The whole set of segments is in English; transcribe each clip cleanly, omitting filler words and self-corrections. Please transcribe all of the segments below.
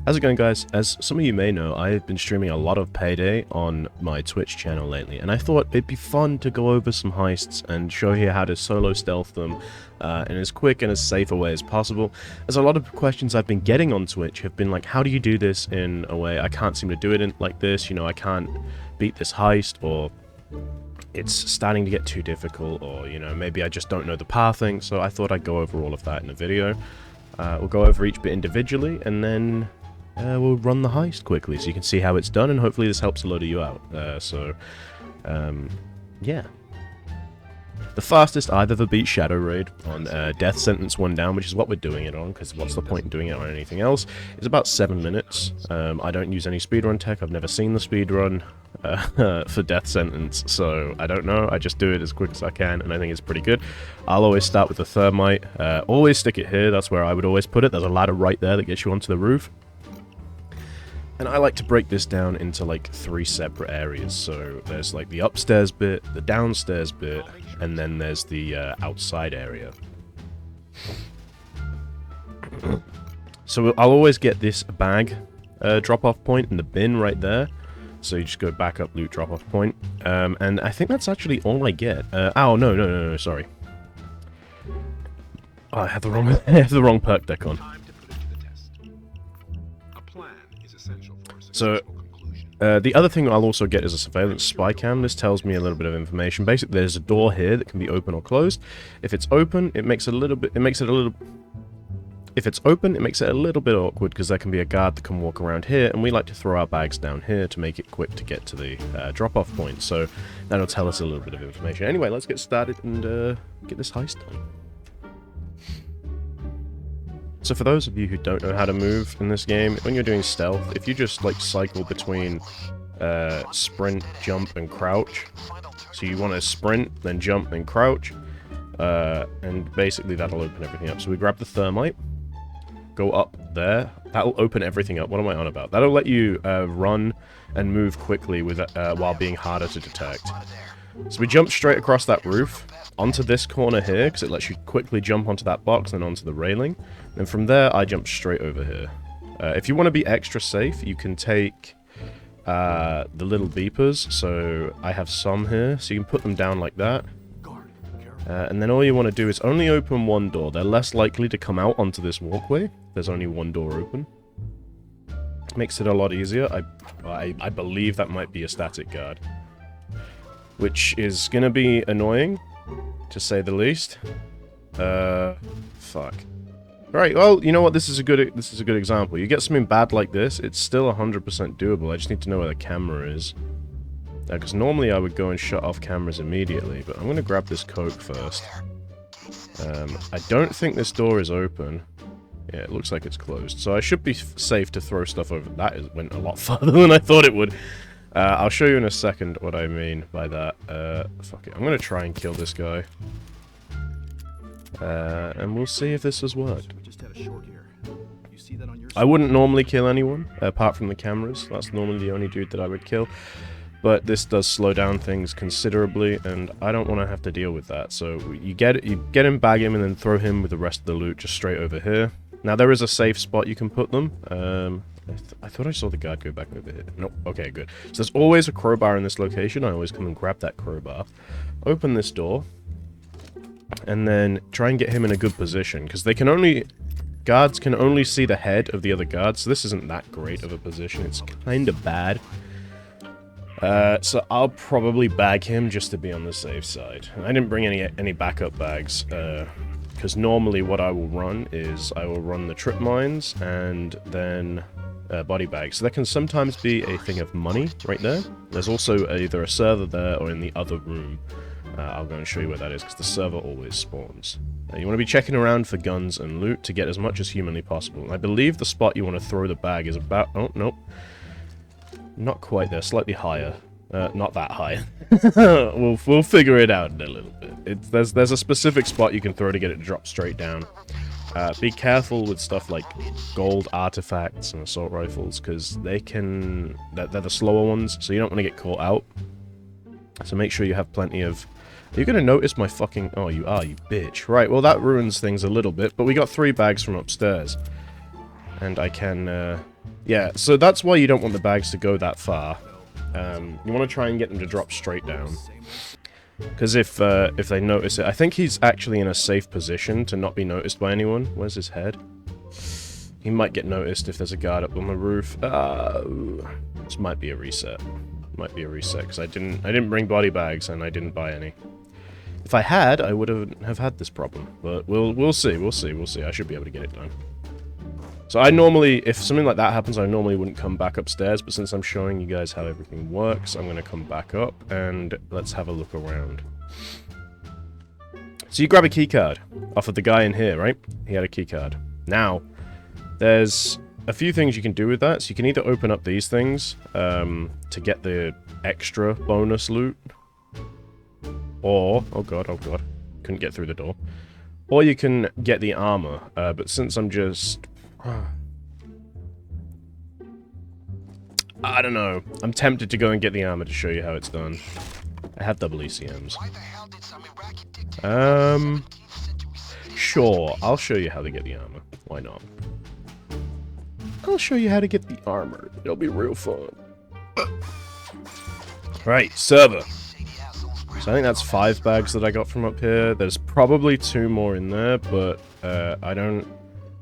How's it going, guys? As some of you may know, I've been streaming a lot of Payday on my Twitch channel lately, and I thought it'd be fun to go over some heists and show you how to solo stealth them in as quick and as safe a way as possible. As a lot of questions I've been getting on Twitch have been like, how do you do this in a way I can't seem to do it like this, you know, I can't beat this heist, or it's starting to get too difficult, or, you know, maybe I just don't know the pathing, so I thought I'd go over all of that in a video. We'll go over each bit individually, and then we'll run the heist quickly so you can see how it's done, and hopefully this helps a load of you out. Yeah. The fastest I've ever beat Shadow Raid on Death Sentence 1 down, which is what we're doing it on, because what's the point in doing it on anything else, is about 7 minutes. I don't use any speedrun tech, I've never seen the speedrun for Death Sentence, so I don't know, I just do it as quick as I can, and I think it's pretty good. I'll always start with the thermite, always stick it here, that's where I would always put it. There's a ladder right there that gets you onto the roof. And I like to break this down into like 3 separate areas. So there's like the upstairs bit, the downstairs bit, and then there's the outside area. So I'll always get this bag drop-off point in the bin right there. So you just go back up, loot, drop-off point. And I think that's actually all I get. Oh, no, sorry. Oh, I have the wrong perk deck on. So, the other thing I'll also get is a surveillance spy cam. This tells me a little bit of information. Basically, there's a door here that can be open or closed. If it's open, it makes it a little bit awkward, because there can be a guard that can walk around here, and we like to throw our bags down here to make it quick to get to the drop-off point. So that'll tell us a little bit of information. Anyway, let's get started and get this heist done. So for those of you who don't know how to move in this game, when you're doing stealth, if you just like cycle between sprint, jump, and crouch, so you want to sprint, then jump, then crouch, and basically that'll open everything up. So we grab the thermite, go up there, that'll open everything up. What am I on about? That'll let you run and move quickly with while being harder to detect. So we jump straight across that roof, onto this corner here, because it lets you quickly jump onto that box and onto the railing. And from there, I jump straight over here. If you want to be extra safe, you can take the little beepers. So I have some here, so you can put them down like that. And then all you want to do is only open one door. They're less likely to come out onto this walkway. There's only one door open. Makes it a lot easier. I believe that might be a static guard, which is going to be annoying, to say the least. Fuck. Right, well, you know what? This is a good example. You get something bad like this, it's still 100% doable. I just need to know where the camera is. Because normally I would go and shut off cameras immediately, but I'm going to grab this coke first. I don't think this door is open. Yeah, it looks like it's closed. So I should be safe to throw stuff over. That went a lot further than I thought it would. I'll show you in a second what I mean by that. Fuck it. I'm going to try and kill this guy. And we'll see if this has worked. I wouldn't normally kill anyone, apart from the cameras. That's normally the only dude that I would kill. But this does slow down things considerably, and I don't want to have to deal with that. So you get him, bag him, and then throw him with the rest of the loot just straight over here. Now there is a safe spot you can put them. I thought I saw the guard go back over here. Nope. Okay, good. So there's always a crowbar in this location. I always come and grab that crowbar. Open this door. And then try and get him in a good position. Because guards can only see the head of the other guards. So this isn't that great of a position. It's kind of bad. So I'll probably bag him just to be on the safe side. I didn't bring any backup bags. Because normally what I will run is I will run the trip mines and then body bags. So that can sometimes be a thing of money right there. There's also either a server there or in the other room. I'll go and show you where that is, because the server always spawns. You want to be checking around for guns and loot to get as much as humanly possible. And I believe the spot you want to throw the bag is about... Oh, nope. Not quite there. Slightly higher. Not that high. We'll figure it out in a little bit. There's a specific spot you can throw to get it to drop straight down. Be careful with stuff like gold artifacts and assault rifles, because they're the slower ones, so you don't want to get caught out. So make sure you have plenty of... Are you going to notice my fucking... Oh, you are, you bitch. Right, well that ruins things a little bit, but we got 3 bags from upstairs. And I can Yeah, so that's why you don't want the bags to go that far. You want to try and get them to drop straight down. Because if they notice it... I think he's actually in a safe position to not be noticed by anyone. Where's his head? He might get noticed if there's a guard up on the roof. This might be a reset. Might be a reset, because I didn't bring body bags, and I didn't buy any. If I had, I would have had this problem. But we'll see, we'll see, we'll see. I should be able to get it done. So I normally, if something like that happens, I normally wouldn't come back upstairs, but since I'm showing you guys how everything works, I'm going to come back up, and let's have a look around. So you grab a keycard off of the guy in here, right? He had a keycard. Now, there's a few things you can do with that. So you can either open up these things to get the extra bonus loot, or... oh god, couldn't get through the door. Or you can get the armor, but since I'm just... I don't know. I'm tempted to go and get the armor to show you how it's done. I have double ECMs. Sure, I'll show you how to get the armor. Why not? I'll show you how to get the armor. It'll be real fun. Right, server. So I think that's 5 bags that I got from up here. There's probably 2 more in there, but I don't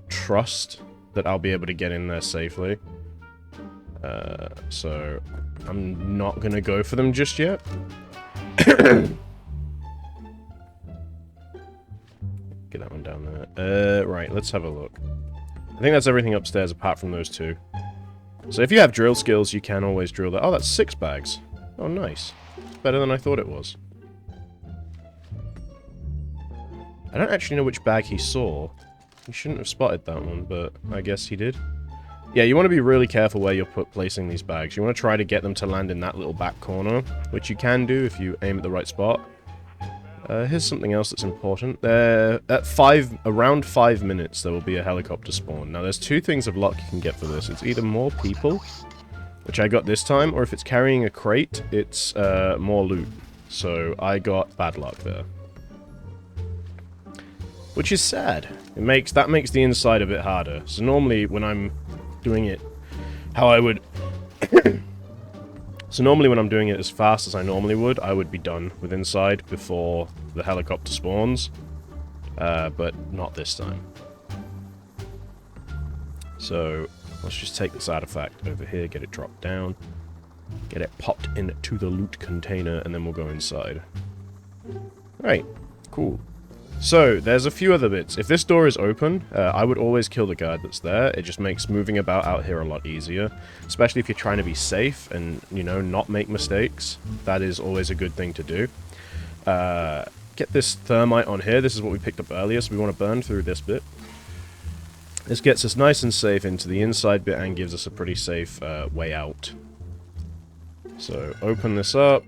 trust that I'll be able to get in there safely. So I'm not gonna go for them just yet. Get that one down there. Right, let's have a look. I think that's everything upstairs apart from those 2. So if you have drill skills, you can always drill that. Oh, that's 6 bags. Oh, nice. Better than I thought it was. I don't actually know which bag he saw. He shouldn't have spotted that one, but I guess he did. Yeah, you want to be really careful where you're placing these bags. You want to try to get them to land in that little back corner, which you can do if you aim at the right spot. Here's something else that's important. At around 5 minutes, there will be a helicopter spawn. Now, there's 2 things of luck you can get for this. It's either more people, which I got this time, or if it's carrying a crate, it's more loot. So I got bad luck there. Which is sad. That makes the inside a bit harder. So normally when I'm doing it how I would... So normally when I'm doing it as fast as I normally would, I would be done with inside before the helicopter spawns. But not this time. So let's just take this artifact over here, get it dropped down, get it popped into the loot container, and then we'll go inside. Right, cool. So, there's a few other bits. If this door is open, I would always kill the guard that's there. It just makes moving about out here a lot easier. Especially if you're trying to be safe and, you know, not make mistakes. That is always a good thing to do. Get this thermite on here. This is what we picked up earlier, so we want to burn through this bit. This gets us nice and safe into the inside bit and gives us a pretty safe way out. So, open this up.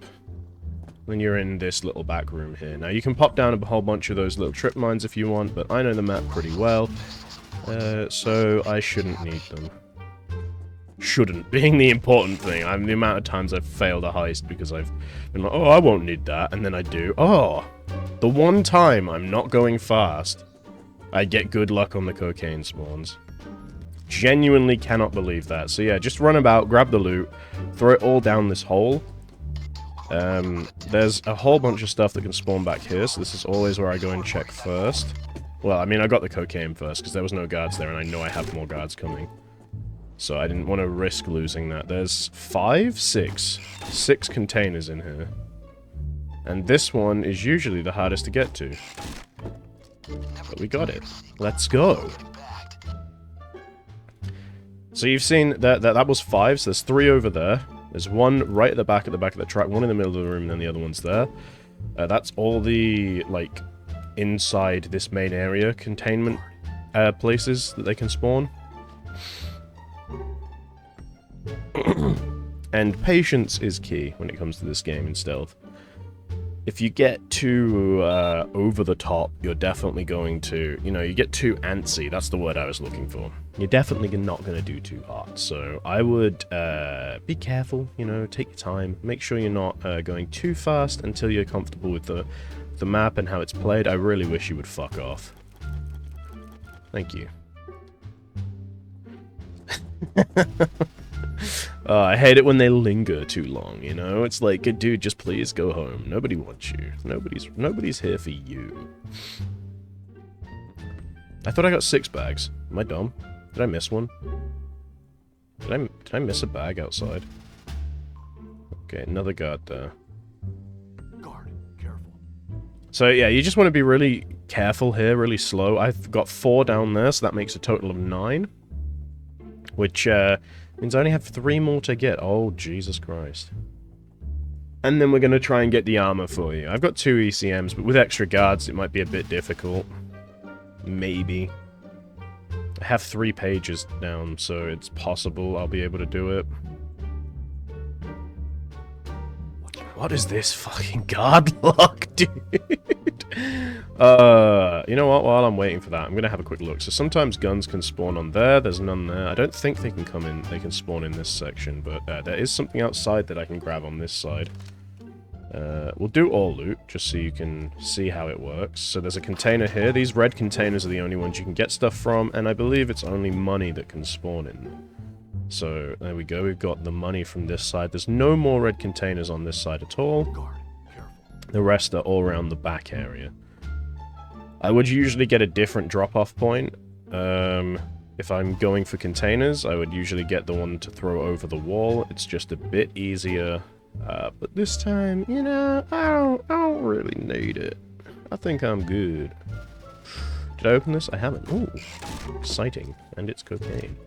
Then you're in this little back room here. Now, you can pop down a whole bunch of those little trip mines if you want, but I know the map pretty well, so I shouldn't need them. Shouldn't, being the important thing. The amount of times I've failed a heist because I've been like, oh, I won't need that, and then I do. Oh, the one time I'm not going fast, I get good luck on the cocaine spawns. Genuinely cannot believe that. So yeah, just run about, grab the loot, throw it all down this hole. There's a whole bunch of stuff that can spawn back here, so this is always where I go and check first. Well, I mean, I got the cocaine first, because there was no guards there, and I know I have more guards coming. So I didn't want to risk losing that. There's 6 containers in here. And this one is usually the hardest to get to. But we got it. Let's go! So you've seen that was 5, so there's 3 over there. There's 1 right at the back of the track, 1 in the middle of the room, and then the other one's there. That's all the, like, inside this main area containment places that they can spawn. And patience is key when it comes to this game in stealth. If you get too over the top, you're definitely going to, you know, you get too antsy. That's the word I was looking for. You're definitely not going to do too hard. So I would be careful, you know, take your time. Make sure you're not going too fast until you're comfortable with the map and how it's played. I really wish you would fuck off. Thank you. I hate it when they linger too long, you know? It's like, dude, just please go home. Nobody wants you. Nobody's here for you. I thought I got 6 bags. Am I dumb? Did I miss one? Did I miss a bag outside? Okay, another guard there. Guard, careful. So yeah, you just want to be really careful here, really slow. I've got 4 down there, so that makes a total of 9. Which means I only have 3 more to get. Oh, Jesus Christ. And then we're going to try and get the armor for you. I've got 2 ECMs, but with extra guards it might be a bit difficult. Maybe. I have 3 pages down, so it's possible I'll be able to do it. What is this fucking guard lock, dude? You know what? While I'm waiting for that, I'm gonna have a quick look. So sometimes guns can spawn on there. There's none there. I don't think they can come in. They can spawn in this section, but there is something outside that I can grab on this side. We'll do all loot, just so you can see how it works. So there's a container here. These red containers are the only ones you can get stuff from, and I believe it's only money that can spawn in them. So, there we go. We've got the money from this side. There's no more red containers on this side at all. Guard, careful. The rest are all around the back area. I would usually get a different drop-off point. If I'm going for containers, I would usually get the one to throw over the wall. It's just a bit easier. But this time, you know, I don't really need it. I think I'm good. Did I open this? I haven't. Ooh, exciting. And it's cocaine.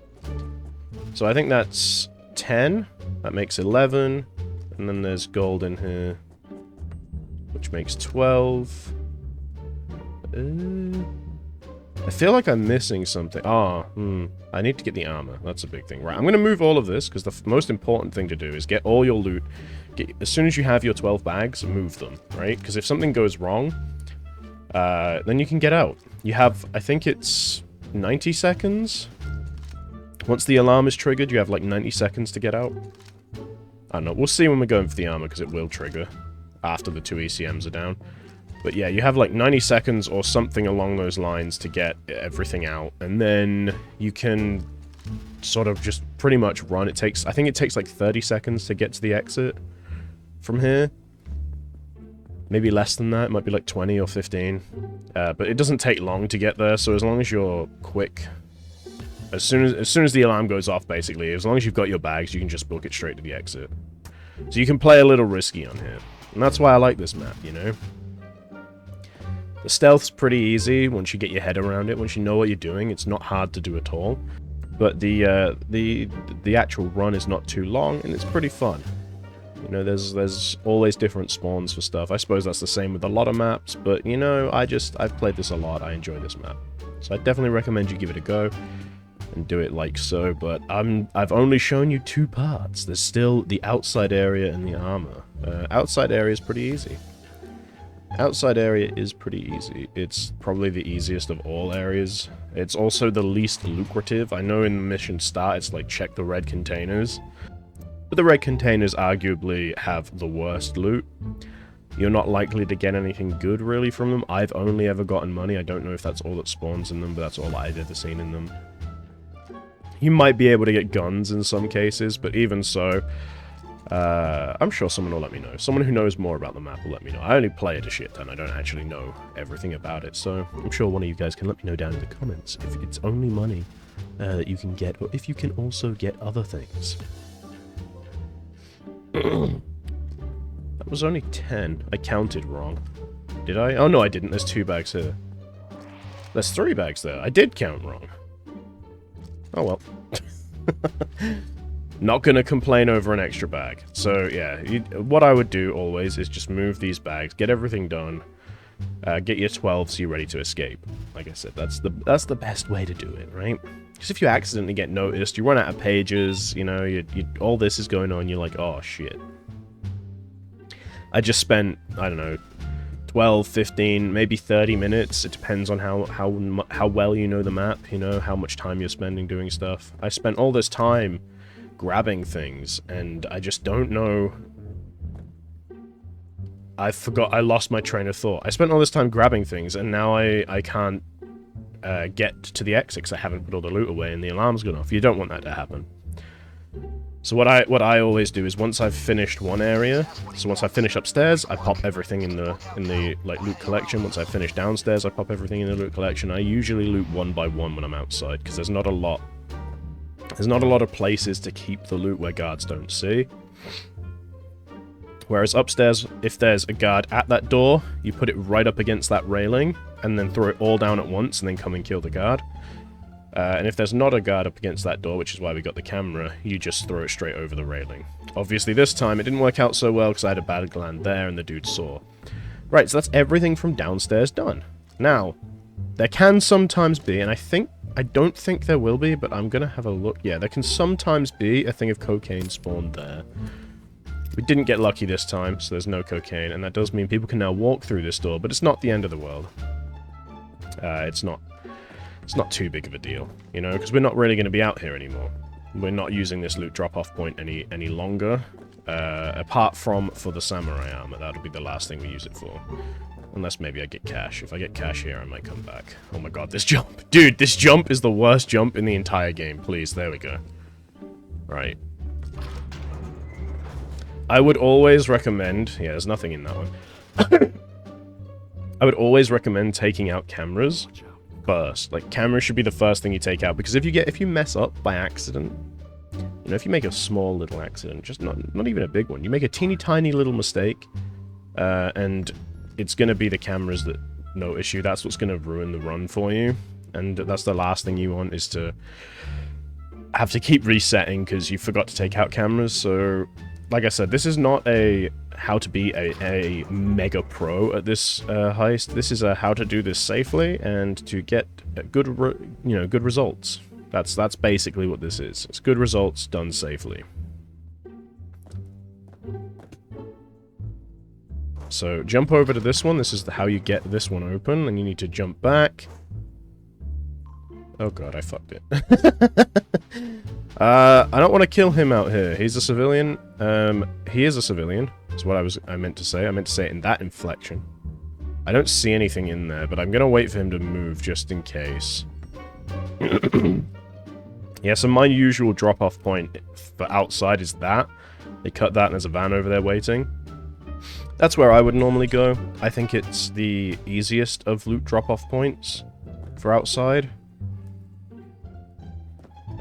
So I think that's 10. That makes 11. And then there's gold in here, which makes 12. I feel like I'm missing something. I need to get the armor. That's a big thing. Right, I'm going to move all of this, because the most important thing to do is get all your loot. As soon as you have your 12 bags, move them, right? Because if something goes wrong, then you can get out. You have, I think it's 90 seconds? Once the alarm is triggered, you have like 90 seconds to get out. I don't know. We'll see when we're going for the armor, because it will trigger after the 2 ECMs are down. But yeah, you have like 90 seconds or something along those lines to get everything out. And then you can sort of just pretty much run. I think it takes like 30 seconds to get to the exit from here. Maybe less than that. It might be like 20 or 15. But it doesn't take long to get there, so as long as you're quick... As soon as the alarm goes off, basically, as long as you've got your bags, you can just book it straight to the exit. So you can play a little risky on here. And that's why I like this map, you know? The stealth's pretty easy once you get your head around it. Once you know what you're doing, it's not hard to do at all. But the actual run is not too long, and it's pretty fun. You know, there's always different spawns for stuff. I suppose that's the same with a lot of maps, but, you know, I've played this a lot. I enjoy this map. So I definitely recommend you give it a go and do it like so, but I've only shown you 2 parts. There's still the outside area and the armor. Outside area is pretty easy. Outside area is pretty easy. It's probably the easiest of all areas. It's also the least lucrative. I know in the mission start it's like check the red containers, but the red containers arguably have the worst loot. You're not likely to get anything good really from them. I've only ever gotten money. I don't know if that's all that spawns in them, but that's all I've ever seen in them. You might be able to get guns in some cases, but even so, I'm sure someone will let me know. Someone who knows more about the map will let me know. I only play it a shit ton. I don't actually know everything about it, so I'm sure one of you guys can let me know down in the comments if it's only money that you can get, or if you can also get other things. That was only 10. I counted wrong. Did I? Oh no, I didn't. There's 2 bags here. There's 3 bags there. I did count wrong. Oh well. Not gonna complain over an extra bag. So yeah, what I would do always is just move these bags, get everything done, get your 12 so you're ready to escape. Like I said, that's the best way to do it, right? Because if you accidentally get noticed, you run out of pages, you know, all this is going on, you're like, oh shit. I just spent, I don't know, 12, 15, maybe 30 minutes. It depends on how well you know the map, you know, how much time you're spending doing stuff. I spent all this time grabbing things, and I just don't know. I lost my train of thought. I spent all this time grabbing things, and now I can't get to the exit because I haven't put all the loot away and the alarm's gone off. You don't want that to happen. So what I always do is once I've finished one area, so once I finish upstairs, I pop everything in the like loot collection. Once I finish downstairs, I pop everything in the loot collection. I usually loot one by one when I'm outside because there's not a lot of places to keep the loot where guards don't see. Whereas upstairs, if there's a guard at that door, you put it right up against that railing and then throw it all down at once and then come and kill the guard. And if there's not a guard up against that door, which is why we got the camera, you just throw it straight over the railing. Obviously this time it didn't work out so well because I had a bad land there and the dude saw. Right, so that's everything from downstairs done. Now, there can sometimes be, and I don't think there will be, but I'm gonna have a look. Yeah, there can sometimes be a thing of cocaine spawned there. We didn't get lucky this time, so there's no cocaine, and that does mean people can now walk through this door, but it's not the end of the world. It's not too big of a deal, you know, because we're not really going to be out here anymore. We're not using this loot drop-off point any longer, apart from for the samurai armor. That'll be the last thing we use it for. Unless maybe I get cash. If I get cash here, I might come back. Oh my god, this jump. Dude, this jump is the worst jump in the entire game. Please, there we go. Right. I would always recommend... Yeah, there's nothing in that one. I would always recommend taking out cameras first. Like, cameras should be the first thing you take out, because if you mess up by accident, you know, if you make a small little accident, just not even a big one, you make a teeny tiny little mistake, and it's gonna be the cameras that no issue. That's what's gonna ruin the run for you, and that's the last thing you want, is to have to keep resetting because you forgot to take out cameras. So, like I said, this is not a how to be a mega pro at this heist. This is a how to do this safely and to get good results. That's basically what this is. It's good results done safely. So jump over to this one. This is how you get this one open, and you need to jump back. Oh god, I fucked it. I don't want to kill him out here. He's a civilian. He is a civilian. That's what I meant to say. I meant to say it in that inflection. I don't see anything in there, but I'm gonna wait for him to move just in case. Yeah, so my usual drop-off point for outside is that. They cut that and there's a van over there waiting. That's where I would normally go. I think it's the easiest of loot drop-off points for outside.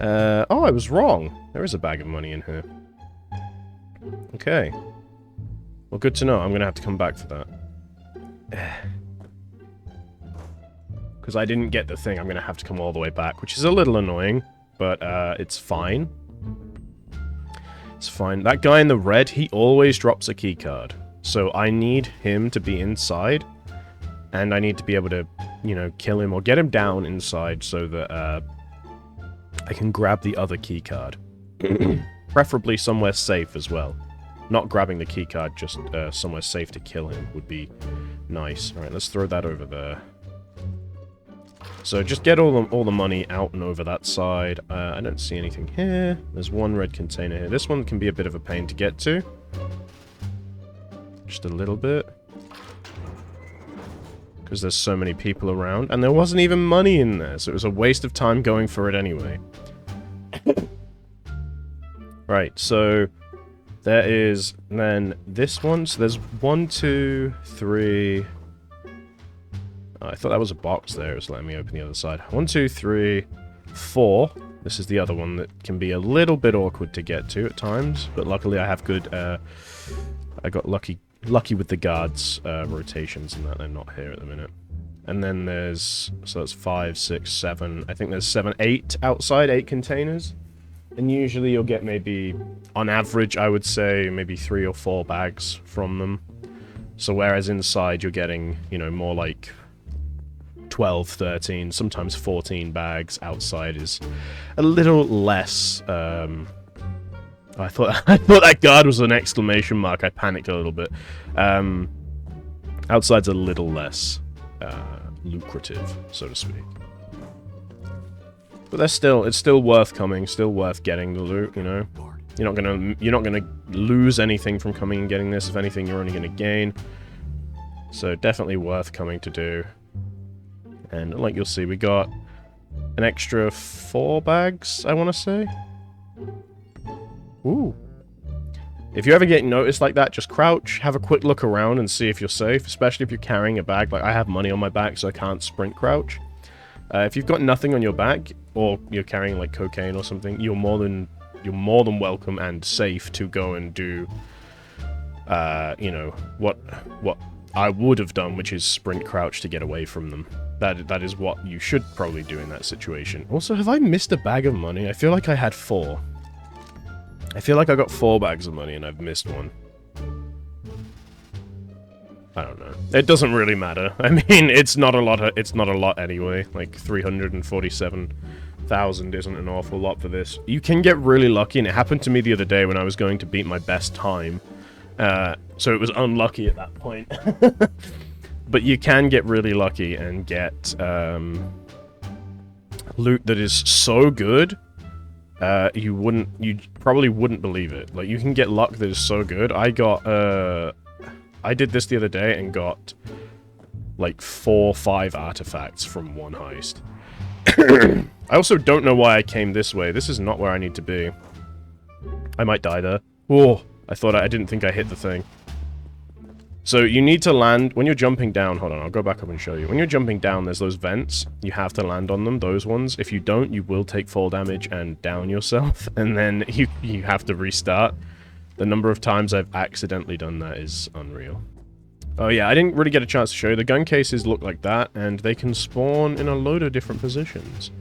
Oh, I was wrong. There is a bag of money in here. Okay. Well, good to know. I'm gonna have to come back for that. Because I didn't get the thing, I'm gonna have to come all the way back, which is a little annoying, but it's fine. It's fine. That guy in the red, he always drops a key card. So I need him to be inside, and I need to be able to, you know, kill him or get him down inside so that I can grab the other key card. Preferably somewhere safe as well. Not grabbing the key card, just somewhere safe to kill him would be nice. Alright, let's throw that over there. So just get all the money out and over that side. I don't see anything here. There's one red container here. This one can be a bit of a pain to get to. Just a little bit. Because there's so many people around. And there wasn't even money in there, so it was a waste of time going for it anyway. Right, so there is then this one. So there's 1, 2, 3... Oh, I thought that was a box there. It was letting me open the other side. 1, 2, 3, 4. This is the other one that can be a little bit awkward to get to at times. But luckily I have good... I got lucky with the guards' rotations and that they're not here at the minute. And then there's... So that's 5, 6, 7. I think there's 7, 8 outside. 8 containers. And usually you'll get maybe... On average, I would say maybe 3 or 4 bags from them. So whereas inside you're getting, you know, more like 12, 13, sometimes 14 bags. Outside is a little less... I thought that guard was an exclamation mark. I panicked a little bit. Outside's a little less lucrative, so to speak. But it's still worth coming, still worth getting the loot, you know. You're not gonna lose anything from coming and getting this. If anything, you're only gonna gain. So definitely worth coming to do. And like you'll see, we got an extra 4 bags, I want to say. Ooh. If you ever get noticed like that, just crouch, have a quick look around and see if you're safe, especially if you're carrying a bag. Like, I have money on my back, so I can't sprint crouch. If you've got nothing on your back, or you're carrying, like, cocaine or something, you're more than welcome and safe to go and do, you know, what I would have done, which is sprint crouch to get away from them. That is what you should probably do in that situation. Also, have I missed a bag of money? I feel like I had 4. I feel like I got 4 bags of money and I've missed one. I don't know. It doesn't really matter. I mean, it's not a lot anyway. Like 347,000 isn't an awful lot for this. You can get really lucky, and it happened to me the other day when I was going to beat my best time. So it was unlucky at that point. But you can get really lucky and get loot that is so good. You probably wouldn't believe it. Like, you can get luck that is so good. I did this the other day and got, like, 4 or 5 artifacts from one heist. I also don't know why I came this way. This is not where I need to be. I might die there. Oh, I didn't think I hit the thing. So you need to land, when you're jumping down, hold on, I'll go back up and show you. When you're jumping down, there's those vents. You have to land on them, those ones. If you don't, you will take fall damage and down yourself, and then you have to restart. The number of times I've accidentally done that is unreal. Oh yeah, I didn't really get a chance to show you. The gun cases look like that, and they can spawn in a load of different positions.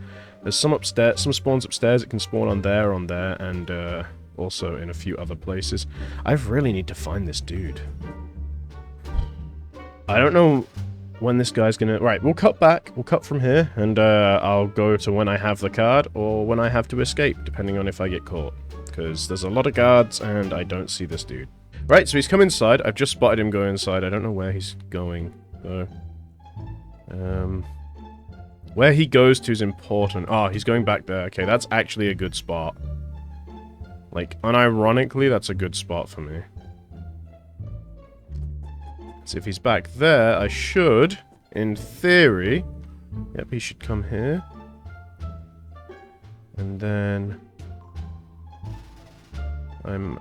There's some upstairs, some spawns upstairs. It can spawn on there, and also in a few other places. I really need to find this dude. I don't know when this guy's gonna... Right, we'll cut back. We'll cut from here, and I'll go to when I have the card, or when I have to escape, depending on if I get caught. Because there's a lot of guards, and I don't see this dude. Right, so he's come inside. I've just spotted him go inside. I don't know where he's going, though. Where he goes to is important. Oh, he's going back there. Okay, that's actually a good spot. Like, unironically, that's a good spot for me. So if he's back there, I should, in theory... Yep, he should come here. And then... I'm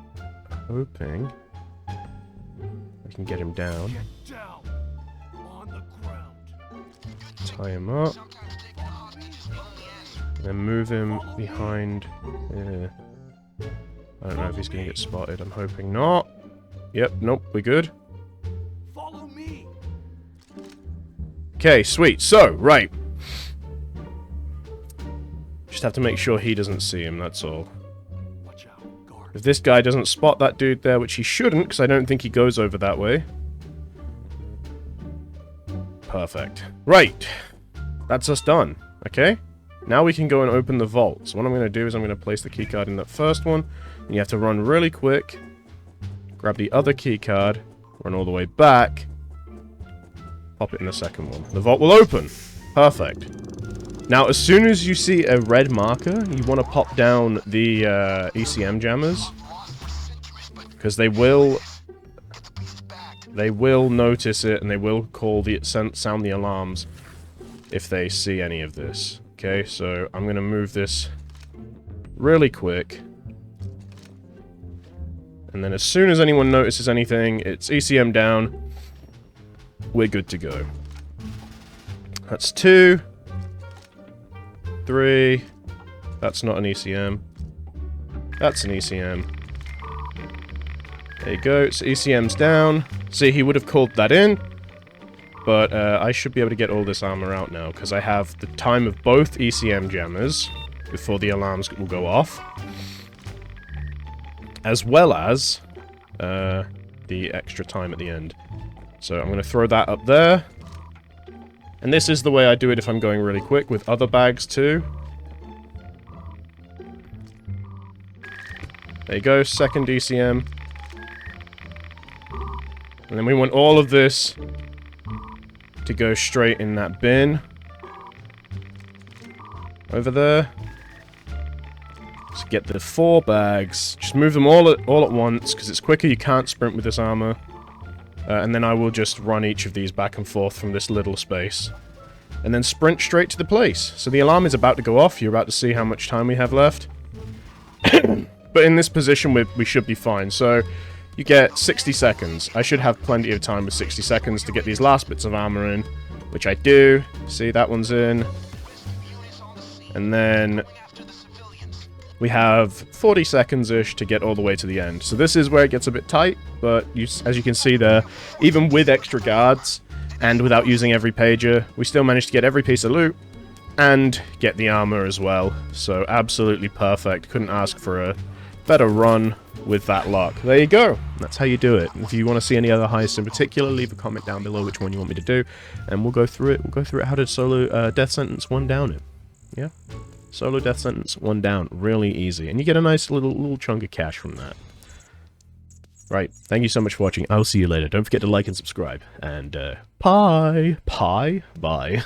hoping I can get him down. Get down on the ground. Tie him up. And then move him behind here. I don't know if he's going to get spotted. I'm hoping not. Yep, nope, we're good. Follow me. Okay, sweet. So, right. Just have to make sure he doesn't see him, that's all. Watch out, guard. If this guy doesn't spot that dude there, which he shouldn't, because I don't think he goes over that way. Perfect. Right. That's us done. Okay? Now we can go and open the vault. So what I'm going to do is I'm going to place the keycard in that first one. And you have to run really quick. Grab the other keycard. Run all the way back. Pop it in the second one. The vault will open. Perfect. Now, as soon as you see a red marker, you want to pop down the ECM jammers. Because they will notice it, and they will call the sound the alarms if they see any of this. Okay, so I'm going to move this really quick. And then as soon as anyone notices anything, it's ECM down. We're good to go. That's 2. 3. That's not an ECM. That's an ECM. There you go. So ECM's down. See, he would have called that in. But I should be able to get all this armor out now, because I have the time of both ECM jammers before the alarms will go off. As well as the extra time at the end. So I'm going to throw that up there. And this is the way I do it if I'm going really quick, with other bags too. There you go, second ECM. And then we want all of this to go straight in that bin. Over there. So get the 4 bags. Just move them all at once, because it's quicker. You can't sprint with this armor. And then I will just run each of these back and forth from this little space. And then sprint straight to the place. So the alarm is about to go off. You're about to see how much time we have left. But in this position, we should be fine. So, you get 60 seconds. I should have plenty of time with 60 seconds to get these last bits of armor in, which I do. See, that one's in. And then we have 40 seconds-ish to get all the way to the end. So this is where it gets a bit tight, but as you can see there, even with extra guards and without using every pager, we still managed to get every piece of loot and get the armor as well. So absolutely perfect. Couldn't ask for a better run with that luck. There you go. That's how you do it. If you want to see any other heists in particular, leave a comment down below which one you want me to do, and we'll go through it. We'll go through it how to solo death sentence one down it. Yeah? Solo death sentence, one down. Really easy. And you get a nice little chunk of cash from that. Right. Thank you so much for watching. I'll see you later. Don't forget to like and subscribe. And, bye. Bye.